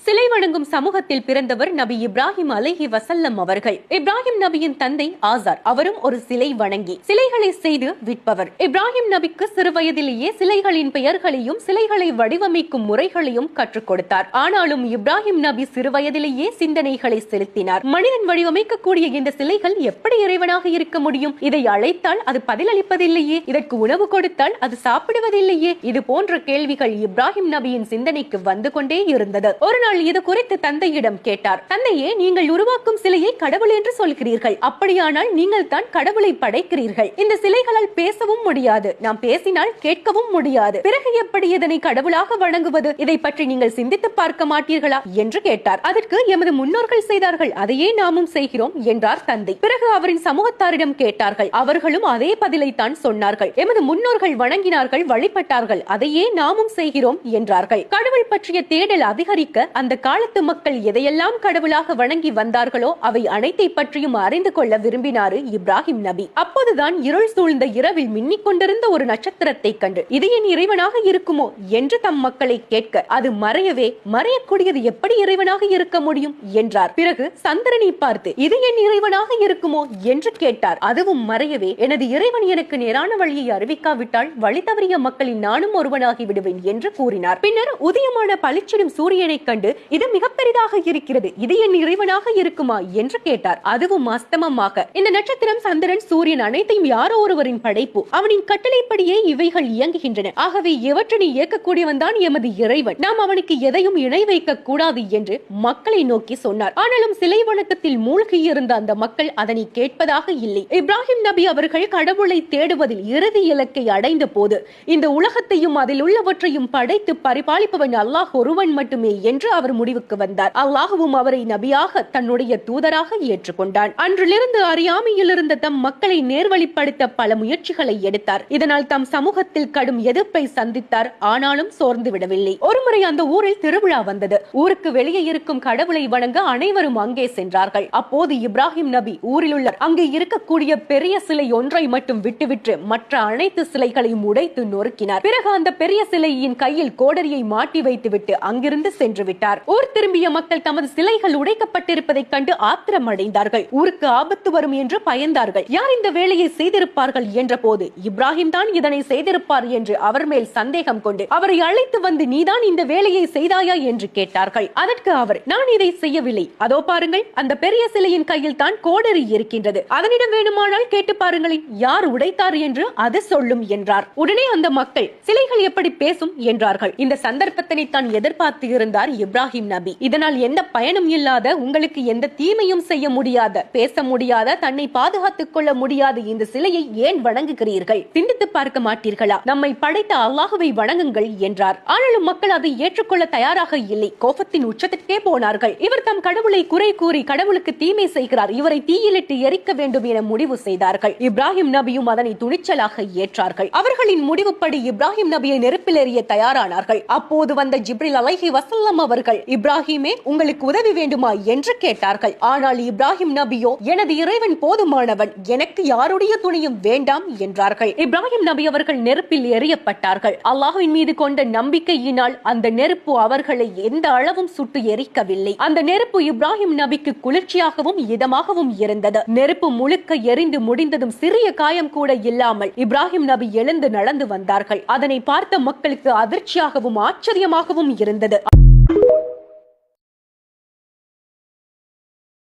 சிலை வணங்கும் சமூகத்தில் பிறந்தவர் நபி இப்ராஹிம் அலைஹி வஸல்லம் அவர்கள். இப்ராஹிம் நபியின் தந்தை ஆசார், அவரும் ஒரு சிலை வணங்கி சிலைகளை செய்து விற்பவர். இப்ராஹிம் நபிக்கு சிறு வயதிலேயே சிலைகளின் பெயர்களையும் சிலைகளை வடிவமைக்கும் முறைகளையும் கற்றுக் கொடுத்தார். ஆனாலும் இப்ராஹிம் நபி சிறு வயதிலேயே சிந்தனைகளை செலுத்தினார். மனிதன் வடிவமைக்கக்கூடிய இந்த சிலைகள் எப்படி இறைவனாக இருக்க முடியும்? இதை அழைத்தால் அது பதிலளிப்பதில்லையே, இதற்கு உணவு கொடுத்தால் அது சாப்பிடுவதில்லையே. இது போன்ற கேள்விகள் இப்ராஹிம் நபியின் சிந்தனைக்கு வந்து கொண்டே இருந்தது. ஒரு நாள் இது குறித்து தந்தையிடம் கேட்டார். தந்தையே, நீங்கள் உருவாக்கும் சிலையை கடவுள் என்று சொல்கிறீர்கள். அப்படியானால் நீங்கள் தான் கடவுளை படைக்கிறீர்கள். இந்த சிலைகளால் பேசவும் முடியாது, நாம் பேசினால் கேட்கவும் முடியாது. பிறகு எப்படி இதனை கடவுளாக வணங்குவது? இதை பற்றி நீங்கள் சிந்தித்து பார்க்க மாட்டீர்களா என்று கேட்டார். அதற்கு எமது முன்னோர்கள் செய்தார்கள், அதையே நாமும் செய்கிறோம் என்றார் தந்தை. பிறகு அவரின் சமூகத்தாரிடம் கேட்டார்கள். அவர்களும் அதே பதிலை தான் சொன்னார்கள். எமது முன்னோர்கள் வணங்கினார்கள், வழிபட்டார்கள், அதையே நாமும் செய்கிறோம் என்றார்கள். கடவுள் பற்றிய தேடல் அதிகரிக்க அந்த காலத்து மக்கள் எதையெல்லாம் கடவுளாக வணங்கி வந்தார்களோ அவை அனைத்தை பற்றியும் அறிந்து கொள்ள விரும்பினார் இப்ராஹிம் நபி. அப்போதுதான் இருள் சூழ்ந்த இரவில் மின்னிக் கொண்டிருந்த ஒரு நட்சத்திரத்தை கண்டு இது என் இறைவனாக இருக்குமோ என்று தம் மக்களை கேட்க, அது மறையவே மறையக்கூடியது எப்படி இறைவனாக இருக்க முடியும் என்றார். பிறகு சந்திரனை பார்த்து இது என் இறைவனாக இருக்குமோ என்று கேட்டார். அதுவும் மறையவே, எனது இறைவன் எனக்கு நேரான வழியை அறிவிக்காவிட்டால் வழி தவறிய மக்களில் நானும் ஒருவனாகி விடுவேன் என்று கூறினார். பின்னர் உதயமான பளிச்சிடும் சூரியனை கண்டு இது மிக பெரிதாக இருக்கிறது, இது என் இறைவனாக இருக்குமா என்று கேட்டார். அதுவும் அஸ்தமமாக, இந்த நட்சத்திரம், சந்திரன், சூரியன் அனைத்தையும் யாரோ ஒருவரின் படைப்பு, அவனின் கட்டளைப்படியே இவைகள் இயங்குகின்றன. ஆகவே இவற்றினை இயக்கக்கூடியவன் தான் எமது இறைவன், நாம் அவனுக்கு எதையும் இணை வைக்க கூடாது என்று மக்களை நோக்கி சொன்னார். ஆனாலும் சிலை வணக்கத்தில் மூழ்கி இருந்த அந்த மக்கள் அதனை கேட்பதாக இல்லை. இப்ராஹிம் நபி அவர்கள் கடவுளை தேடுவதில் இறுதி இலக்கை அடைந்த போது இந்த உலகத்தையும் அதில் உள்ளவற்றையும் படைத்து பரிபாலிப்பவன் அல்லாஹ் ஒருவன் மட்டுமே என்று அவர் முடிவுக்கு வந்தார். அல்லாஹ்வும் அவரை நபியாக, தன்னுடைய தூதராக ஏற்றுக்கொண்டான். அன்றிலிருந்து அறியாமையில் இருந்த தம் மக்களை நேர்வழிப்படுத்த பல முயற்சிகளை எடுத்தார். இதனால் தம் சமூகத்தில் கடும் எதிர்ப்பை சந்தித்தார். ஆனாலும் சோர்ந்து விடவில்லை. ஒருமுறை அந்த ஊரில் திருவிழா வந்தது. ஊருக்கு வெளியே இருக்கும் கடவுளை வணங்க அனைவரும் அங்கே சென்றார்கள். அப்போது இப்ராஹிம் நபி ஊரில் உள்ள அங்கே இருக்கக்கூடிய பெரிய சிலை ஒன்றை மட்டும் விட்டுவிட்டு மற்ற அனைத்து சிலைகளையும் உடைத்து நொறுக்கினார். பிறகு அந்த பெரிய சிலையின் கையில் கோடரியை மாட்டி வைத்துவிட்டு அங்கிருந்து சென்று விட்டார். ஊர் திரும்பிய மக்கள் தமது சிலைகள் உடைக்கப்பட்டிருப்பதை கண்டு ஆத்திரம் அடைந்தார்கள். ஊருக்கு ஆபத்து வரும் என்று பயந்தார்கள். யார் இந்த வேலையை செய்திருப்பார்கள் என்ற போது இப்ராஹிம் தான் இதனை செய்திருப்பார் என்று அவர் மேல் சந்தேகம் கொண்டு அவரை அழைத்து வந்து, நீதான் இந்த வேலையை செய்தாயா என்று கேட்டார்கள். அதற்கு அவர், நான் இதை செய்யவில்லை, அதோ பாருங்கள், அந்த பெரிய சிலையின் கையில் தான் கோடரி இருக்கின்றது, அதனிடம் வேணுமானால் கேட்டு பாருங்களேன், யார் உடைத்தார் என்று அது சொல்லும் என்றார். உடனே அந்த மக்கள், சிலைகள் எப்படி பேசும் என்றார்கள். இந்த சந்தர்ப்பத்தினை தான் எதிர்பார்த்து இருந்தார் இப்ராஹிம் நபி. இதனால் எந்த பயனும் இல்லாத, உங்களுக்கு எந்த தீமையும் செய்ய முடியாத, பேச முடியாத, தன்னை பாதுகாத்துக் கொள்ள முடியாத இந்த சிலையை ஏன் வணங்குகிறீர்கள்? சிந்தித்து பார்க்க மாட்டீர்களா? நம்மை படைத்த அல்லாஹுவை வணங்குங்கள் என்றார். ஆனாலும் மக்கள் அதை ஏற்றுக்கொள்ள தயாராக இல்லை. கோபத்தின் உச்சத்திற்கே போனார்கள். இவர் தம் கடவுளை குறை கூறி கடவுளுக்கு தீமை செய்கிறார், இவரை தீயிலிட்டு எரிக்க வேண்டும் என முடிவு செய்தார்கள். இப்ராஹிம் நபியும் அதனை துணிச்சலாக ஏற்றார்கள். அவர்களின் முடிவுப்படி இப்ராஹிம் நபியை நெருப்பில் எறிய தயாரானார்கள். அப்போது வந்த ஜிப்ரில் அலைஹி வஸல்லம் அவர்கள், இப்ராஹிமே, உங்களுக்கு உதவி வேண்டுமா என்று கேட்டார்கள். ஆனால் இப்ராஹிம் நபியோ, எனது இறைவன் போதுமானவன், எனக்கு யாருடைய துணையும் வேண்டாம் என்றார்கள். இப்ராஹிம் நபி அவர்கள் நெருப்பில் எறியப்பட்டார்கள். அல்லாஹ்வின் மீது கொண்ட நம்பிக்கையினால் அந்த நெருப்பு அவர்களை எந்த அளவும் சுட்டு எரிக்கவில்லை. அந்த நெருப்பு இப்ராஹிம் நபிக்கு குளிர்ச்சியாகவும் இதமாகவும் இருந்தது. நெருப்பு முழுக்க எரிந்து முடிந்ததும் சிறிய காயம் கூட இல்லாமல் இப்ராஹிம் நபி எழுந்து நடந்து வந்தார்கள். அதனை பார்த்த மக்களுக்கு அதிர்ச்சியாகவும் ஆச்சரியமாகவும் இருந்தது.